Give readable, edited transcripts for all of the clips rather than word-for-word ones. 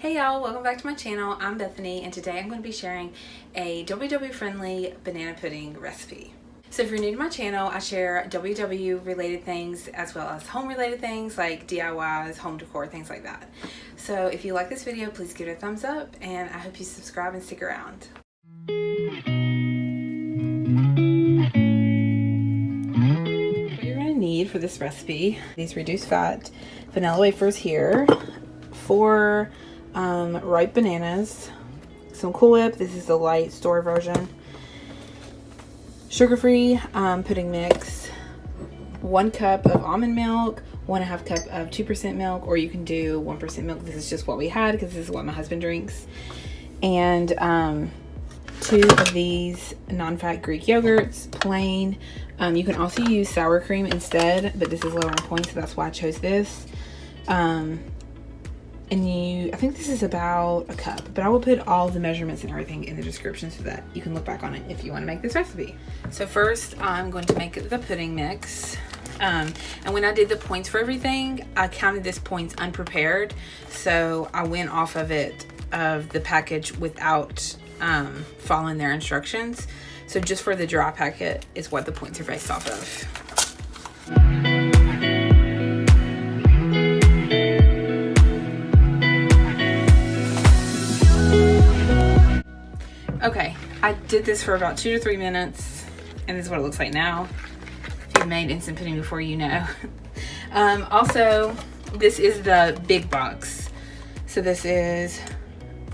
Hey y'all, welcome back to my channel. I'm Bethany and today I'm going to be sharing a WW friendly banana pudding recipe. So if you're new to my channel, I share WW related things as well as home related things like DIYs, home decor, things like that. So if you like this video, please give it a thumbs up and I hope you subscribe and stick around. What you're going to need for this recipe, these reduced fat vanilla wafers here, 4 ripe bananas, some Cool Whip, this is the Lite store version, sugar-free pudding mix, 1 cup of almond milk, 1.5 cup of 2% milk, or you can do 1% milk. This is just what we had because this is what my husband drinks, and 2 of these non-fat Greek yogurts, plain. You can also use sour cream instead, but this is lower in points, so that's why I chose this. And I think this is about a cup, but I will put all the measurements and everything in the description so that you can look back on it if you want to make this recipe. So first I'm going to make the pudding mix. And when I did the points for everything, I counted this points unprepared. So I went off of the package without following their instructions. So just for the dry packet is what the points are based off of. Okay, I did this for about 2 to 3 minutes, and this is what it looks like now. If you've made instant pudding before, you know. Also, this is the big box. So this is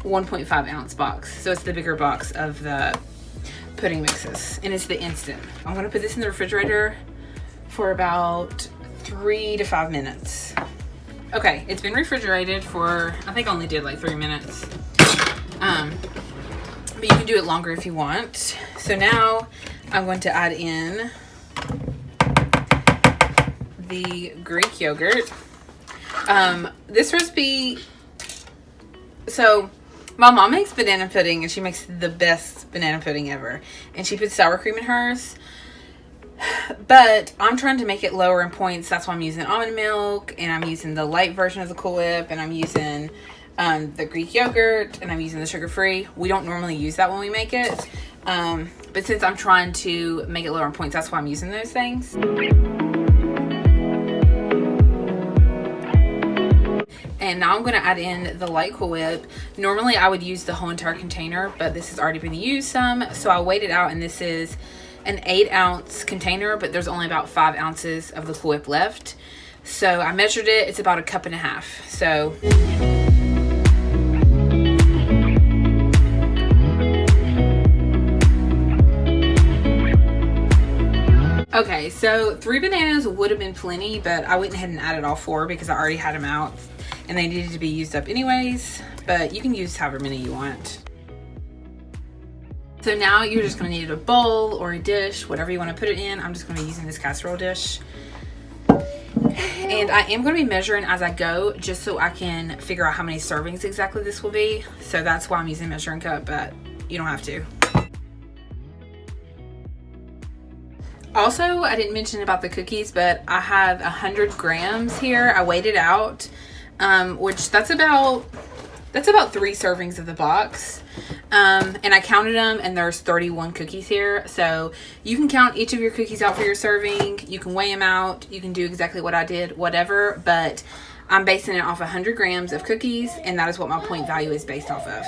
1.5 ounce box. So it's the bigger box of the pudding mixes, and it's the instant. I'm gonna put this in the refrigerator for about 3 to 5 minutes. Okay, it's been refrigerated for, I think I only did like 3 minutes. But you can do it longer if you want. So now I'm going to add in the Greek yogurt. This recipe, so my mom makes banana pudding and she makes the best banana pudding ever. And she puts sour cream in hers. But I'm trying to make it lower in points. That's why I'm using almond milk, and I'm using the light version of the Cool Whip, and I'm using the Greek yogurt, and I'm using the sugar-free. We don't normally use that when we make it, but since I'm trying to make it lower in points, that's why I'm using those things. And now I'm going to add in the light Cool Whip. Normally I would use the whole entire container, but this has already been used some, so I weighed it out, and this is an 8 ounce container, but there's only about 5 ounces of the Cool Whip left. So I measured it, it's about 1.5 cups. So okay, so 3 bananas would have been plenty, but I went ahead and added all 4 because I already had them out and they needed to be used up anyways, but you can use however many you want. So now you're just going to need a bowl or a dish, whatever you want to put it in. I'm just going to be using this casserole dish. And I am going to be measuring as I go just so I can figure out how many servings exactly this will be. So that's why I'm using a measuring cup, but you don't have to. Also, I didn't mention about the cookies, but I have 100 grams here. I weighed it out, which that's about 3 servings of the box. And I counted them, and there's 31 cookies here. So you can count each of your cookies out for your serving. You can weigh them out. You can do exactly what I did, whatever. But I'm basing it off 100 grams of cookies, and that is what my point value is based off of.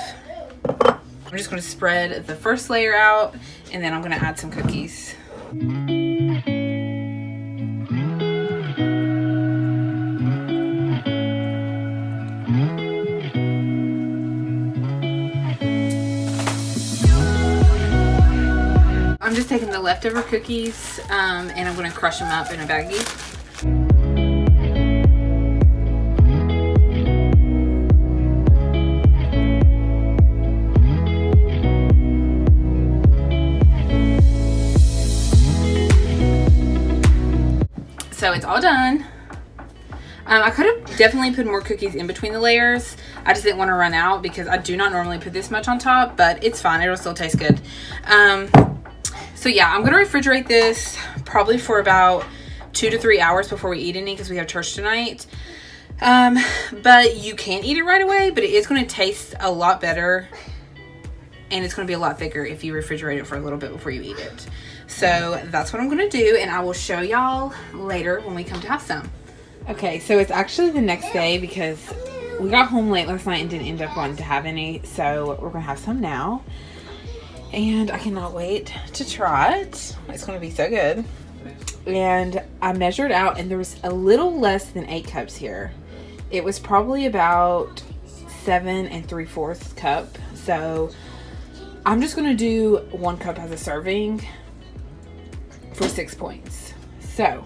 I'm just going to spread the first layer out, and then I'm going to add some cookies. I'm just taking the leftover cookies and I'm going to crush them up in a baggie. So it's all done. I could have definitely put more cookies in between the layers. I just didn't want to run out because I do not normally put this much on top, but it's fine. It'll still taste good. So yeah, I'm going to refrigerate this probably for about 2 to 3 hours before we eat any because we have church tonight. But you can eat it right away, but it is going to taste a lot better, and it's going to be a lot thicker if you refrigerate it for a little bit before you eat it. So that's what I'm going to do, and I will show y'all later when we come to have some. Okay, so it's actually the next day because we got home late last night and didn't end up wanting to have any, so we're going to have some now. And I cannot wait to try it. It's going to be so good. And I measured out, and there was a little less than 8 cups here. It was probably about 7 3/4 cup. So I'm just going to do 1 cup as a serving for 6 points. So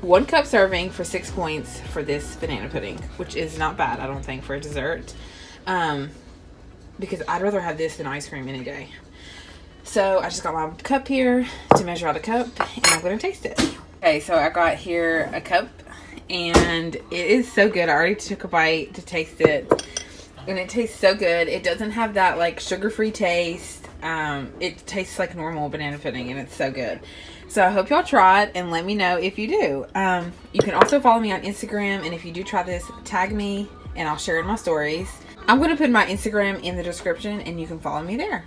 1 cup serving for 6 points for this banana pudding, which is not bad, I don't think, for a dessert. Because I'd rather have this than ice cream any day. So I just got my cup here to measure out a cup, and I'm going to taste it. Okay, so I got here a cup, and it is so good. I already took a bite to taste it, and it tastes so good. It doesn't have that like sugar-free taste. It tastes like normal banana pudding, and it's so good. So I hope y'all try it and let me know if you do. You can also follow me on Instagram, and if you do try this, tag me and I'll share it in my stories. I'm going to put my Instagram in the description, and you can follow me there.